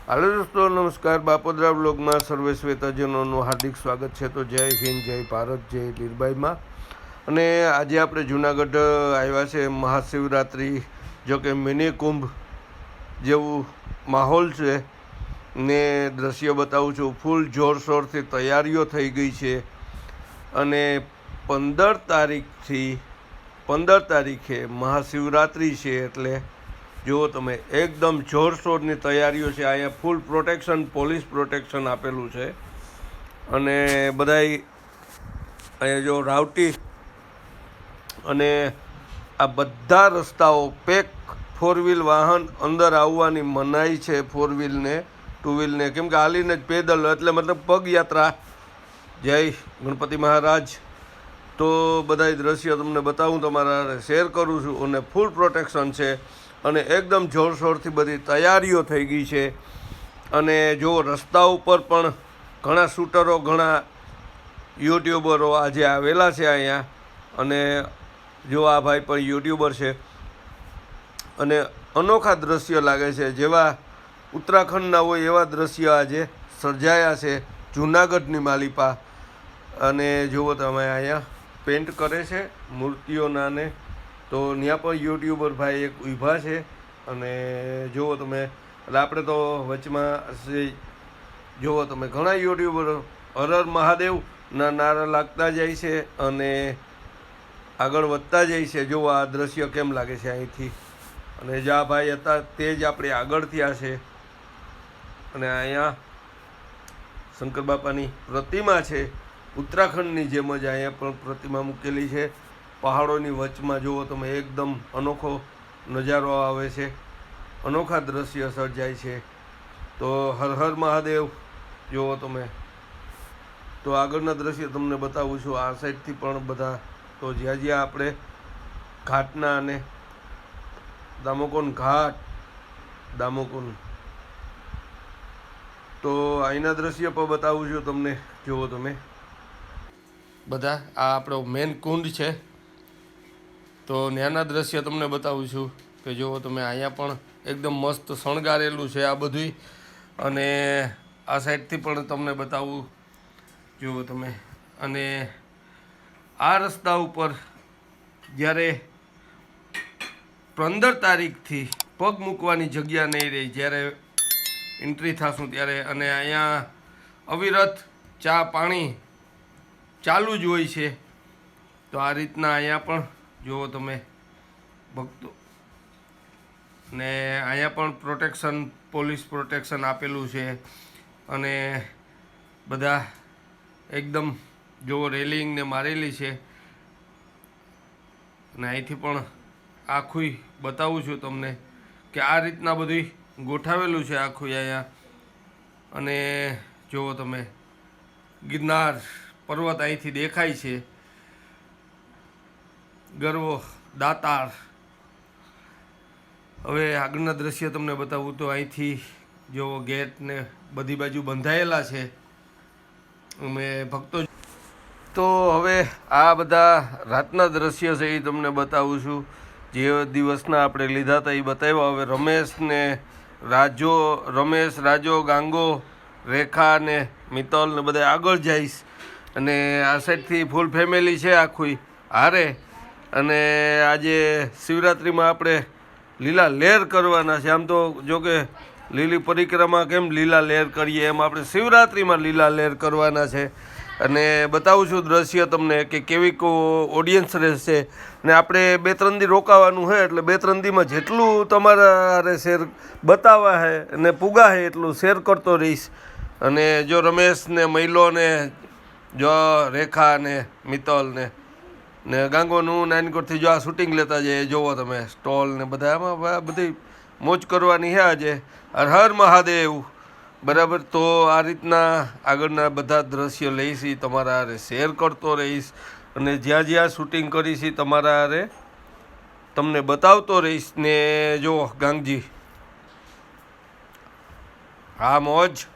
હાલો દોસ્તો, નમસ્કાર. બાપોદરા બ્લોગમાં સર્વે શ્વેતાજનોનું હાર્દિક સ્વાગત છે. તો જય હિન્દ, જય ભારત, જય લીરબાઈમાં. અને આજે આપણે જુનાગઢ આવ્યા છે મહાશિવરાત્રિ, જો કે મિની કુંભ જેવું માહોલ છે ને દ્રશ્ય બતાવું છું. ફૂલ જોરશોરથી તૈયારીઓ થઈ ગઈ છે અને 15 તારીખે મહાશિવરાત્રિ છે. એટલે જુઓ તમે, એકદમ જોરશોરની તૈયારીઓ છે. અહીંયા ફૂલ પ્રોટેક્શન, પોલીસ પ્રોટેક્શન આપેલું છે. અને બધાય અહીંયા જો રાવટી અને આ બધા રસ્તાઓ પેક. 4 વ્હીલ વાહન અંદર આવવાની મનાઈ છે, 4 વ્હીલને, 2 વ્હીલને, કેમ કે હાલીને જ પેદલ, એટલે મતલબ પગયાત્રા. જય ગણપતિ મહારાજ. તો બધા દ્રશ્યો તમને બતાવું, તમારા શેર કરું છું. અને ફૂલ પ્રોટેક્શન છે અને એકદમ જોરશોરથી બધી તૈયારીઓ થઈ ગઈ છે. અને જો રસ્તા ઉપર પણ ઘણા શૂટરો, ઘણા યુટ્યુબરો આજે આવેલા છે અહીંયા. અને જો આ ભાઈ પણ યુટ્યુબર છે અને અનોખા દ્રશ્ય લાગે છે. જેવા ઉત્તરાખંડના હોય એવા દ્રશ્ય આજે સર્જાયા છે જૂનાગઢની માલિપા. અને જુઓ તમે, અહીંયા પેન્ટ કરે છે મૂર્તિઓના ને. તો ત્યાં પણ યુટ્યુબર ભાઈ એક ઊભા છે. અને જુઓ તમે, એટલે આપણે તો વચમાં જુઓ તમે, ઘણા યુટ્યુબરો હર હર મહાદેવના નારા લાગતા જાય છે અને આગળ વધતા જાય છે. જુઓ આ દ્રશ્ય કેમ લાગે છે અહીંથી. અને જ્યાં ભાઈ હતા તે જ આપણે આગળ થયા છે. અને અહીંયા શંકર બાપાની પ્રતિમા છે. ઉત્તરાખંડની જેમ જ અહીંયા પણ પ્રતિમા મૂકેલી છે. પહાડોની વચમાં જુઓ તમે, એકદમ અનોખો નજારો આવે છે, અનોખા દ્રશ્ય સર્જાય છે. તો હર હર મહાદેવ. જુઓ તમે, તો આગળના દ્રશ્ય તમને બતાવું છું. આ સાઈડથી પણ બધા, તો જ્યાં જ્યાં આપણે ઘાટના અને દામોકુંડ ઘાટ, દામોકુંડ, તો અહીંના દ્રશ્ય પણ બતાવું છું તમને. જુઓ તમે બધા, આ આપણો મેન કુંડ છે. તો ત્યાંના દ્રશ્ય તમને બતાવું છું કે જુઓ તમે, અહીંયા પણ એકદમ મસ્ત શણગારેલું છે આ બધું. અને આ સાઈડથી પણ તમને બતાવું, જુઓ તમે. અને આ રસ્તા ઉપર જ્યારે 15 તારીખથી પગ મૂકવાની જગ્યા નહીં રહી, જ્યારે એન્ટ્રી થશું ત્યારે. અને અહીંયા અવિરત ચા પાણી ચાલુ જ હોય છે. તો આ રીતના અહીંયા પણ જુઓ તમે ભક્તો, ને અહીંયા પણ પ્રોટેક્શન, પોલીસ પ્રોટેક્શન આપેલું છે. અને બધા એકદમ જુઓ રેલિંગને મારેલી છે. અને અહીંથી પણ આખું બતાવું છું તમને કે આ રીતના બધું ગોઠાવેલું છે આખું અહીંયા. અને જુઓ તમે, ગિરનાર પર્વત અહીંથી દેખાય છે. ગરવો, દાતાર. હવે આગળના દ્રશ્ય તમને બતાવું તો અહીંથી જુઓ, ગેટને બધી બાજુ બંધાયેલા છે. અમે ભક્તો, તો હવે આ બધા રાતના દ્રશ્ય છે એ તમને બતાવું છું. જે દિવસના આપણે લીધા હતા એ બતાવ્યા. હવે રમેશ, રાજો, ગાંગો, રેખા ને મિત્તલ ને બધા આગળ જઈશ. અને આ સાઈડથી ફૂલ ફેમિલી છે આખું હારે. અને આજે શિવરાત્રિમાં આપણે લીલા લહેર કરવાના છે. આમ તો જો કે લીલી પરિક્રમા કેમ લીલા લહેર કરીએ, એમ આપણે શિવરાત્રિમાં લીલા લહેર કરવાના છે. અને બતાવું છું દ્રશ્ય તમને કે કેવી ઓડિયન્સ રહેશે. ને આપણે 2-3 દી રોકાવાનું છે, એટલે 2-3 દીમાં જેટલું તમારા હારે શેર બતાવવા છે અને પૂગા છે એટલું શેર કરતો રહીશ. અને જો રમેશ ને મહિલો ને જો રેખા ને મિત્તલ ને ગાંગોનું નાનકોટથી જો આ શૂટિંગ લેતા જાય, જોવો તમે, સ્ટોલ ને બધા, આમાં બધી મોજ કરવાની છે આજે. હર હર મહાદેવ. બરાબર. તો આ રીતના આગળના બધા દ્રશ્ય લઈશ, તમારા હારે શેર કરતો રહીશ. અને જ્યાં જ્યાં શૂટિંગ કરીશ તમારા હારે તમને બતાવતો રહીશ. ને જો ગાંગજી, હા મોજ.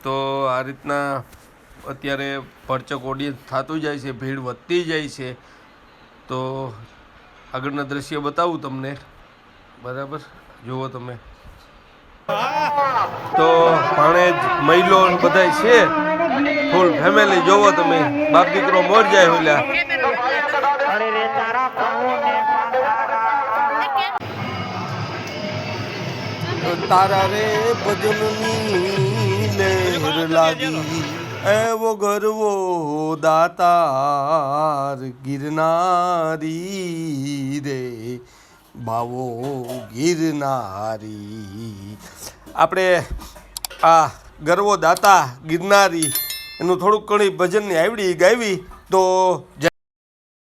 તો આ રીતના અત્યારે ભરચક ઓડિયન્સ થતું જાય છે, ભીડ વધતી જાય છે. તો આગળના દ્રશ્ય બતાવું તમને. બરાબર જુઓ તમે તો ભાણેજ મહિલો બધાય છે ફૂલ ફેમિલી જોવો તમે બાપ દીકરો મોર જાય ઓલ્યા તારા રે ભજનની લહેર લાગી એવો ગરવો દાતાર ગિરનારી રે બાવો ગિરનારી આપણે આ ગરવો દાતા ગિરનારી એનું થોડુંક ઘણી ભજનની આવડી ગાવી તો જય